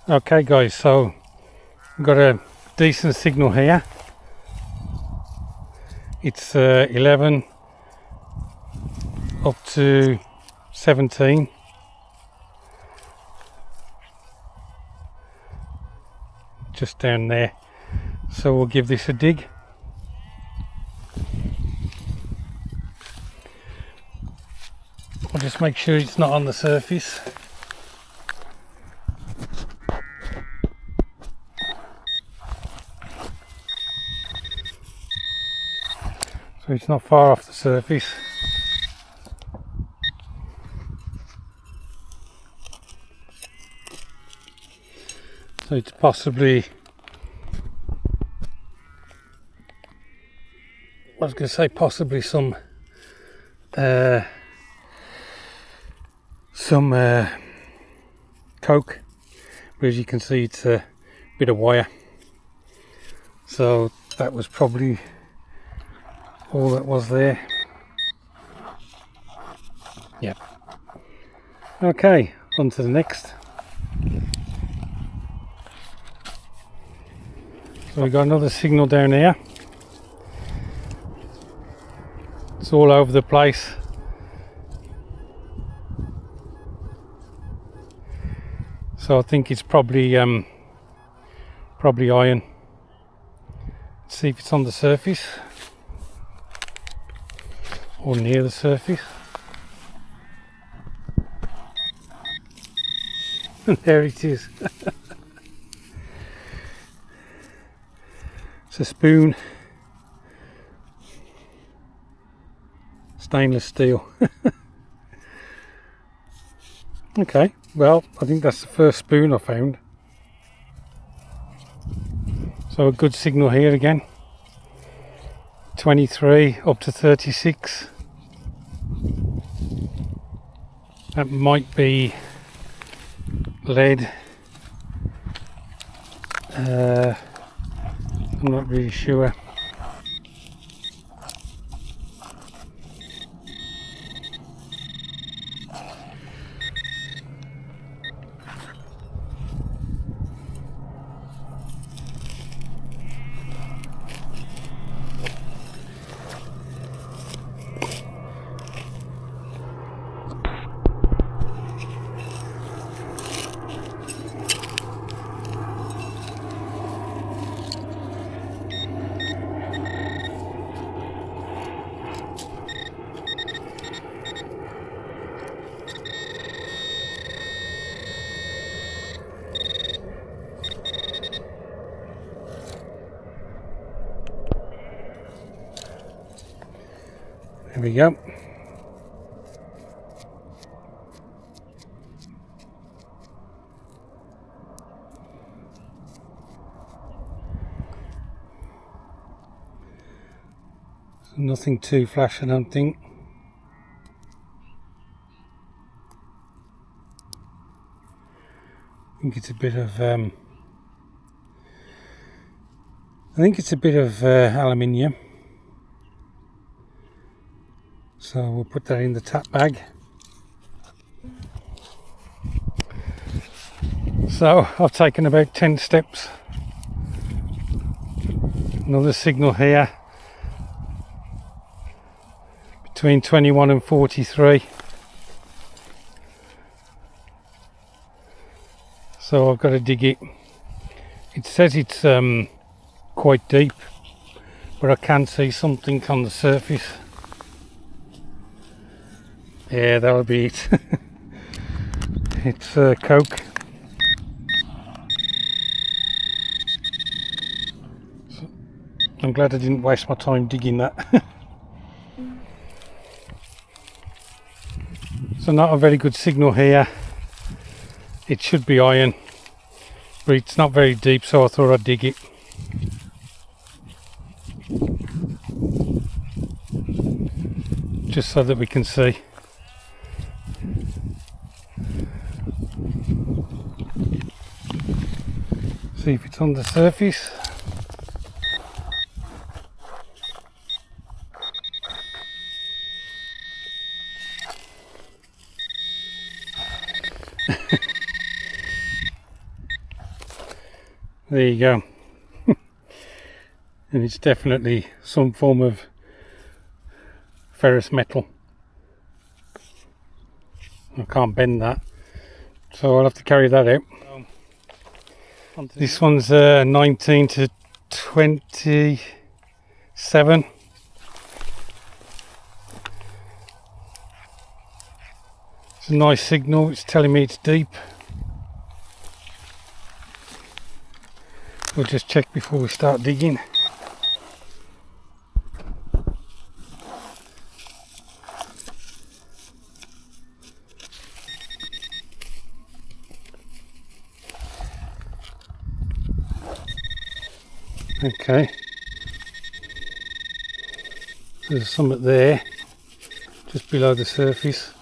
Okay guys, so we've got a decent signal here. It's 11 up to 17. Just down there. So we'll give this a dig. We'll just make sure it's not on the surface. So it's not far off the surface. So it's possibly, I was going to say possibly some coke, but as you can see it's a bit of wire. So that was probably all that was there. Yep. Okay, on to the next. So we've got another signal down here. It's all over the place. So I think it's probably iron. Let's see if it's on the surface or near the surface. And there it is. It's a spoon, stainless steel. Okay, well, I think that's the first spoon I found. So a good signal here again. 23 up to 36. That might be lead. I'm not really sure. There we go. So nothing too flash, I don't think. I think it's a bit of aluminium. So we'll put that in the tap bag. So I've taken about 10 steps. Another signal here. Between 21 and 43. So I've got to dig it. It says it's quite deep, but I can see something on the surface. Yeah, that'll be it. It's coke. So I'm glad I didn't waste my time digging that. So not a very good signal here. It should be iron, but it's not very deep, so I thought I'd dig it. Just so that we can see. See if it's on the surface. There you go. And it's definitely some form of ferrous metal. I can't bend that, so I'll have to carry that out. This one's 19 to 27. It's a nice signal, it's telling me it's deep. We'll just check before we start digging. Okay, there's something there just below the surface.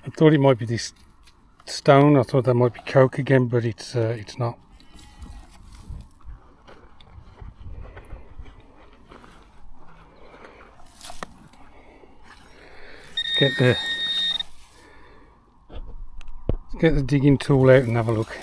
I thought it might be this stone. I thought that might be coke again, but it's not. Let's get the digging tool out and have a look.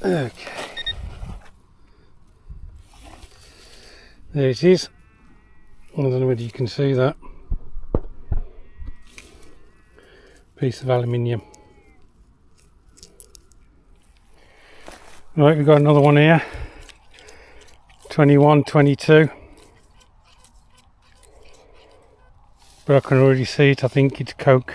Okay, there it is. I don't know whether you can see that piece of aluminium. Right, we've got another one here, 21, 22, but I can already see it. I think it's coke.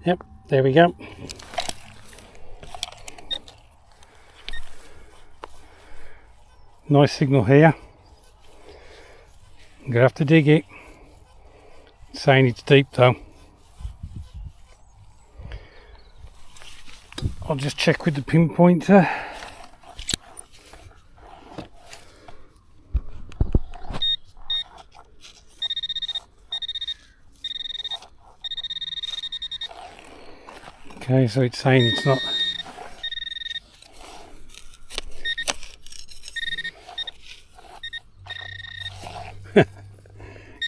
Yep, there we go. Nice signal here. I'm gonna have to dig it. It's saying it's deep though. I'll just check with the pinpointer. Okay, so it's saying it's not.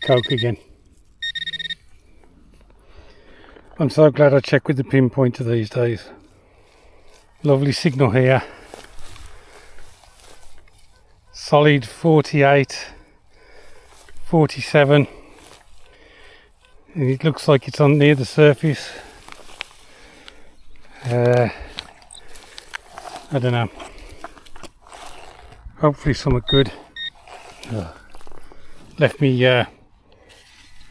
Coke again. I'm so glad I check with the pinpointer these days. Lovely signal here. Solid 48, 47. And it looks like it's on near the surface. I don't know. Hopefully something good. Left me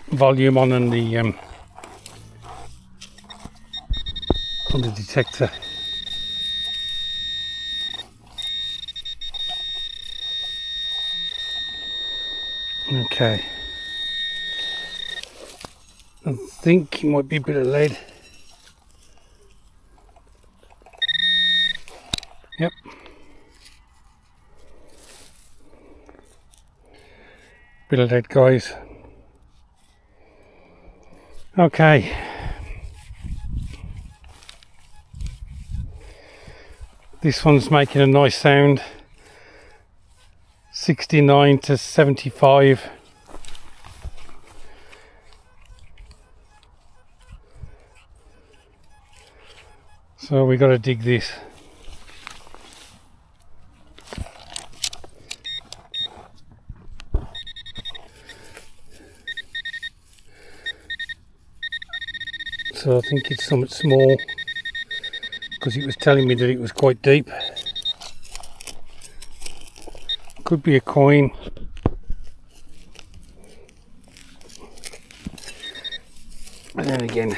volume on the detector. Okay. I think it might be a bit of lead. Yep. Bit of lead, guys. Okay. This one's making a nice sound. 69 to 75. So we got to dig this. So I think it's somewhat small because it was telling me that it was quite deep. Could be a coin. And then again,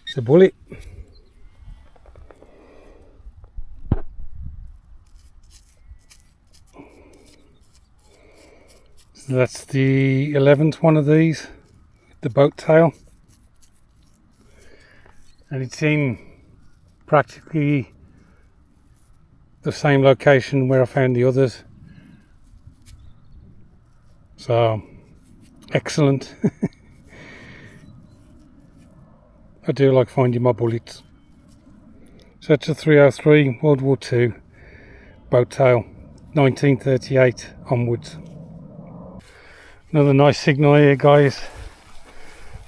It's a bullet. So that's the 11th one of these, the boat tail, and it's in practically the same location where I found the others, so excellent. I do like finding my bullets. So it's a 303 World War II boat tail, 1938 onwards. Another nice signal here, guys.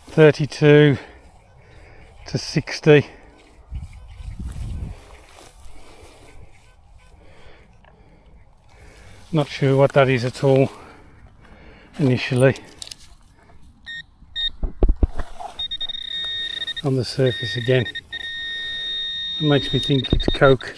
32 to 60. Not sure what that is at all initially. On the surface again. It makes me think it's coke.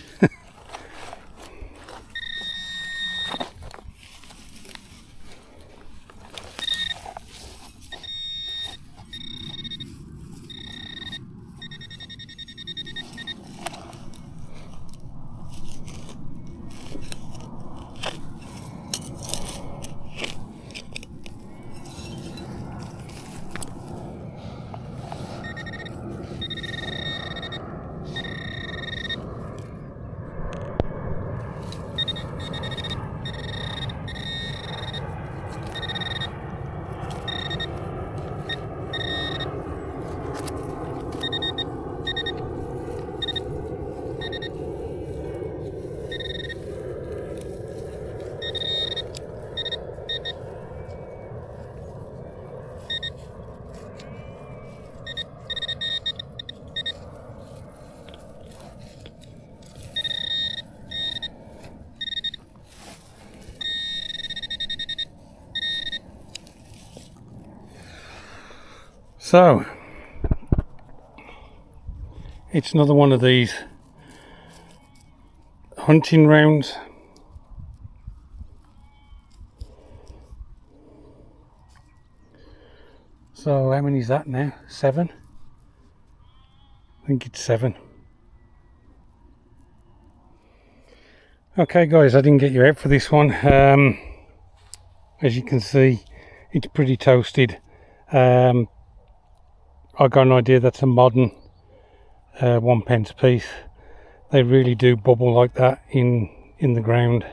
So, it's another one of these hunting rounds. So how many is that now? 7? I think it's 7. Okay guys, I didn't get you out for this one. As you can see, it's pretty toasted. I got an idea that's a modern 1p piece. They really do bubble like that in the ground.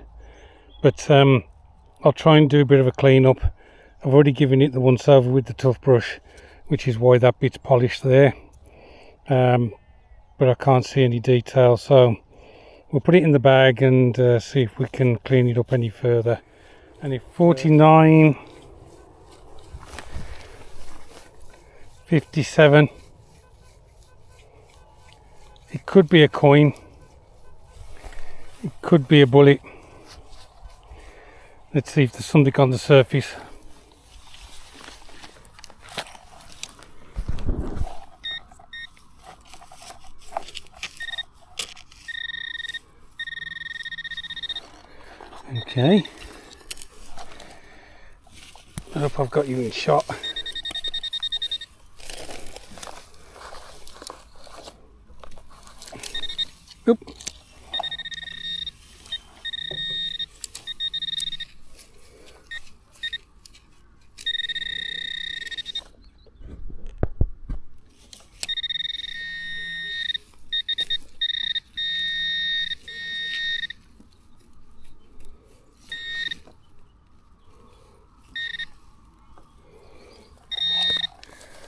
But I'll try and do a bit of a clean up. I've already given it the once over with the toothbrush, which is why that bit's polished there. But I can't see any detail, so we'll put it in the bag and see if we can clean it up any further. And if 49, 57, it could be a coin, it could be a bullet. Let's see if there's something on the surface. Okay, I hope I've got you in shot. Oop.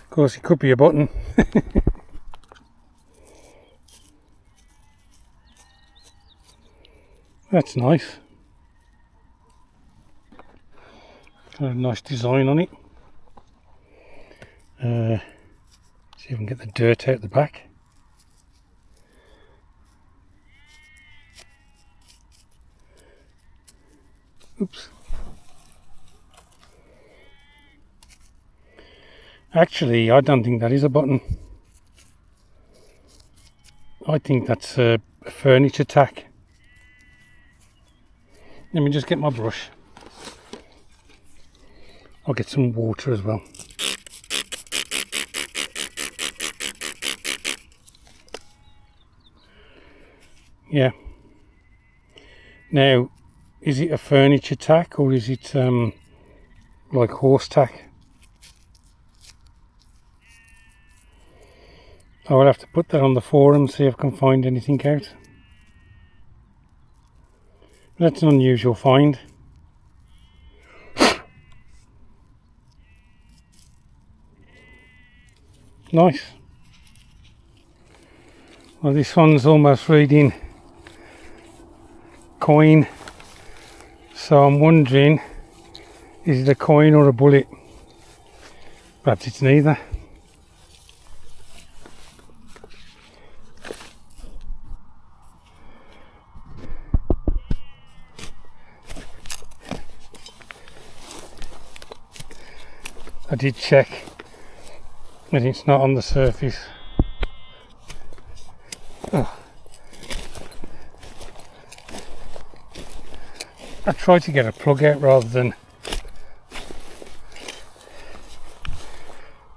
Of course, it could be a button. That's nice. Got a nice design on it. See if I can get the dirt out the back. Oops. Actually, I don't think that is a button. I think that's a furniture tack. Let me just get my brush. I'll get some water as well. Yeah. Now, is it a furniture tack or is it like horse tack? I will have to put that on the forum, see if I can find anything out. That's an unusual find. Nice. Well, this one's almost reading coin, so I'm wondering, is it a coin or a bullet? Perhaps it's neither. I did check, but it's not on the surface. Oh. I tried to get a plug out rather than. I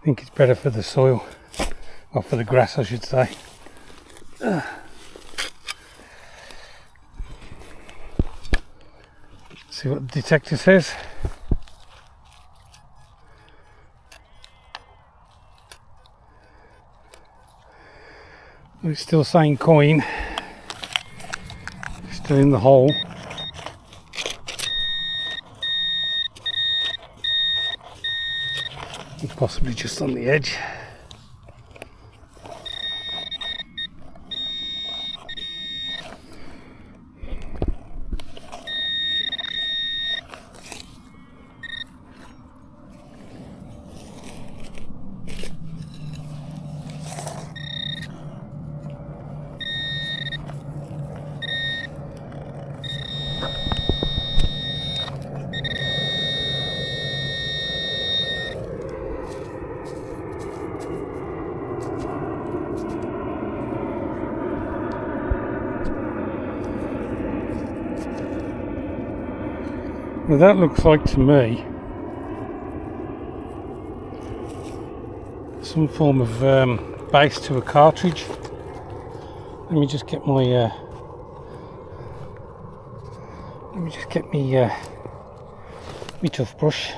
think it's better for the soil, or for the grass I should say. See what the detector says. It's still saying coin, still in the hole. It's possibly just on the edge. Well, that looks like to me some form of base to a cartridge. Let me just get my my toothbrush.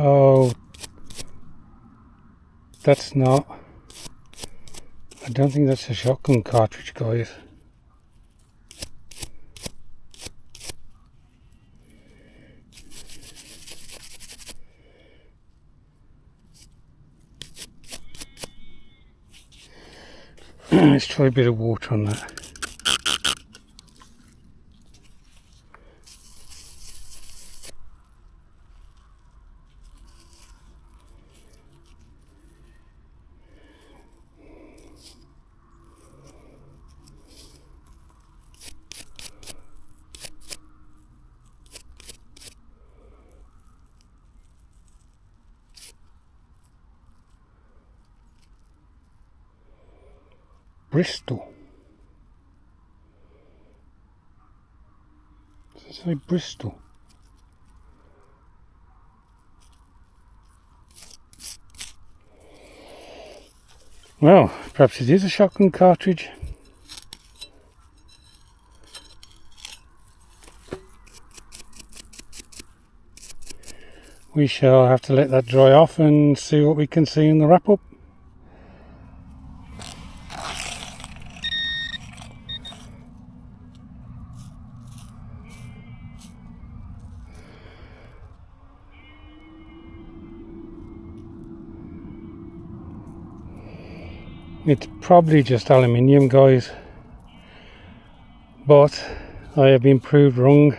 Oh, that's not. I don't think that's a shotgun cartridge, guys. Let's try a bit of water on that. Bristol. Does it say Bristol? Well, perhaps it is a shotgun cartridge. We shall have to let that dry off and see what we can see in the wrap up. It's probably just aluminium, guys, but I have been proved wrong,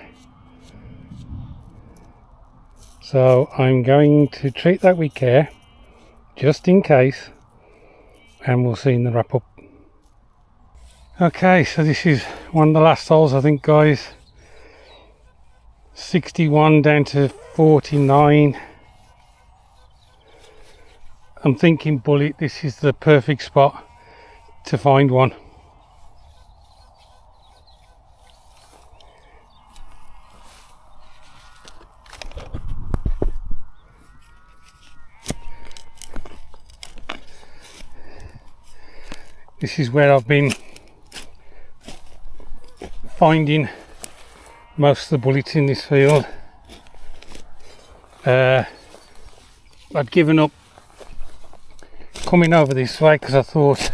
so I'm going to treat that with care just in case, and we'll see in the wrap up. Okay, so this is one of the last holes, I think, guys. 61 down to 49. I'm thinking bullet, this is the perfect spot to find one. This is where I've been finding most of the bullets in this field. I'd given up coming over this way because I thought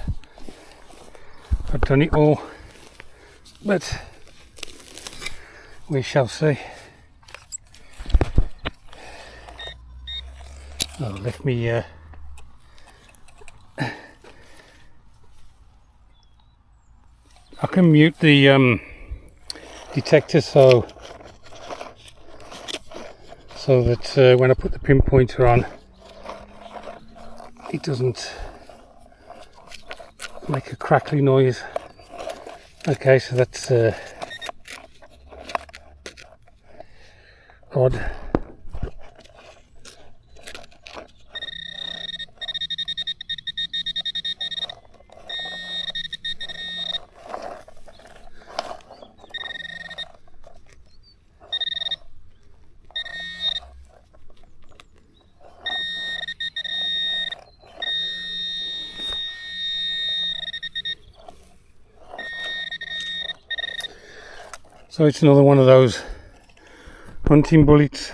I'd done it all, but we shall see. Oh, let me I can mute the detector so that when I put the pinpointer on, it doesn't make a crackly noise. Okay, so that's odd. So it's another one of those hunting bullets.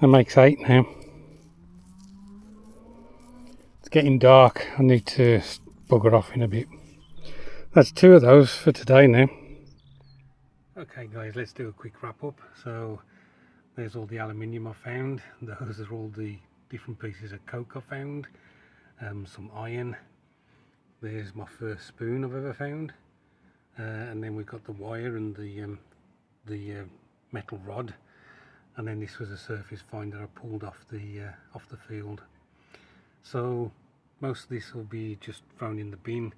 That makes 8 now. It's getting dark. I need to bugger off in a bit. That's 2 of those for today now. Okay guys, let's do a quick wrap up. So there's all the aluminium I found. Those are all the different pieces of coke I found. Some iron. There's my first spoon I've ever found, and then we've got the wire and the metal rod, and then this was a surface find that I pulled off the field. So most of this will be just thrown in the bin.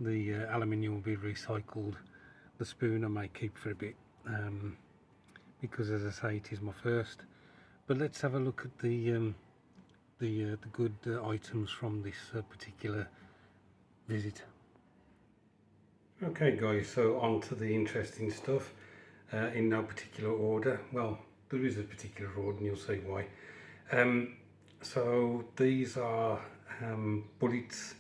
The aluminium will be recycled. The spoon I may keep for a bit, because as I say, it is my first. But let's have a look at the good items from this particular visit. Okay guys, so on to the interesting stuff, in no particular order. Well, there is a particular order and you'll see why. So these are bullets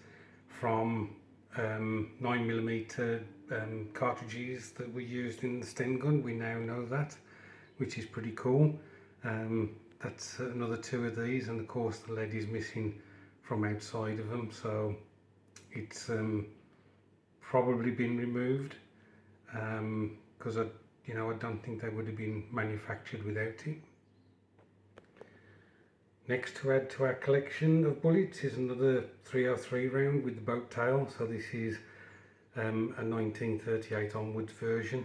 from 9mm cartridges that were used in the Sten gun. We now know that, which is pretty cool. That's another 2 of these, and of course the lead is missing from outside of them, so it's probably been removed, because I don't think they would have been manufactured without it. Next to add to our collection of bullets is another 303 round with the boat tail. So this is a 1938 onwards version,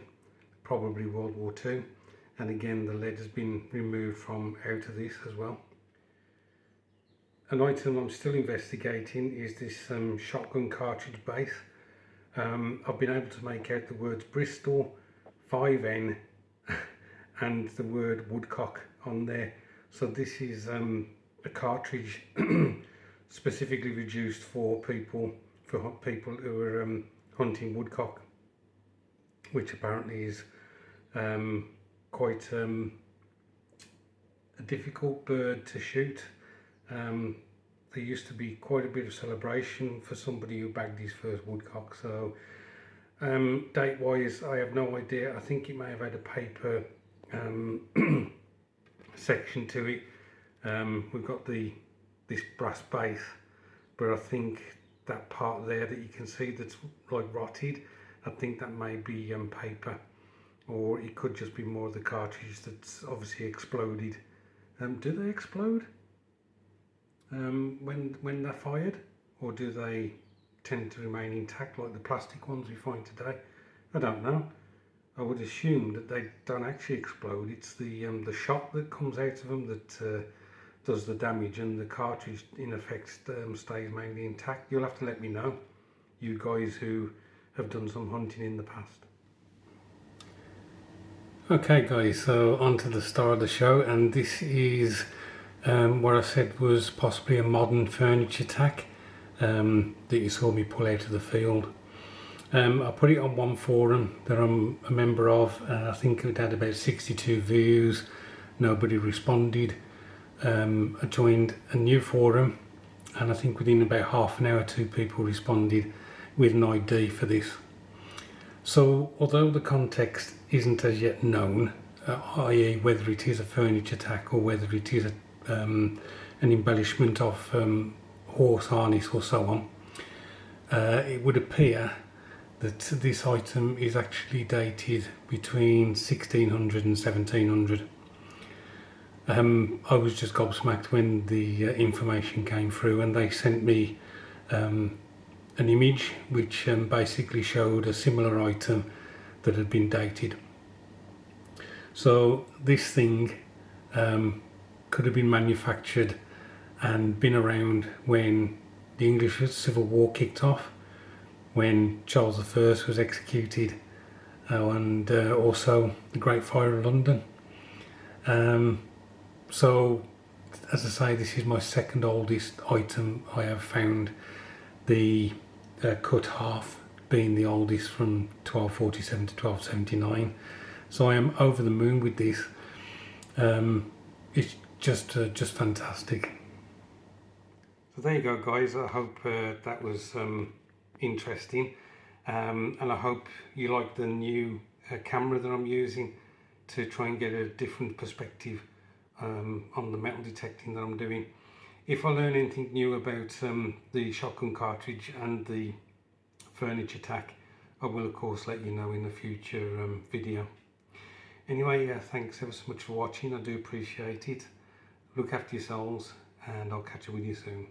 probably World War II, and again the lead has been removed from out of this as well. An item I'm still investigating is this shotgun cartridge base. I've been able to make out the words Bristol, 5N and the word woodcock on there. So this is a cartridge specifically reduced for people who are hunting woodcock, which apparently is quite a difficult bird to shoot. There used to be quite a bit of celebration for somebody who bagged his first woodcock. So date wise I have no idea. I think it may have had a paper section to it. We've got this brass base, but I think that part there that you can see that's like rotted, I think that may be paper, or it could just be more of the cartridge that's obviously exploded. Do they explode when they're fired, or do they tend to remain intact like the plastic ones we find today? I don't know. I would assume that they don't actually explode. It's the shot that comes out of them that does the damage, and the cartridge in effect stays mainly intact. You'll have to let me know, you guys who have done some hunting in the past. Okay guys, so on to the star of the show, and this is what I said was possibly a modern furniture tack that you saw me pull out of the field. I put it on one forum that I'm a member of, and I think it had about 62 views. Nobody responded. I joined a new forum, and I think within about half an hour 2 people responded with an ID for this. So although the context isn't as yet known, i.e. whether it is a furniture tack or whether it is an embellishment of horse harness or so on, it would appear that this item is actually dated between 1600 and 1700. I was just gobsmacked when the information came through, and they sent me an image which basically showed a similar item that had been dated. So this thing could have been manufactured and been around when the English Civil War kicked off, when Charles I was executed, and also the Great Fire of London. So as I say, this is my second oldest item I have found, the cut half being the oldest from 1247 to 1279. So I am over the moon with this. It's just fantastic. So there you go guys, I hope that was interesting, and I hope you like the new camera that I'm using to try and get a different perspective on the metal detecting that I'm doing. If I learn anything new about the shotgun cartridge and the furniture tack, I will of course let you know in a future video. Anyway, thanks ever so much for watching, I do appreciate it. Look after yourselves, and I'll catch up with you soon.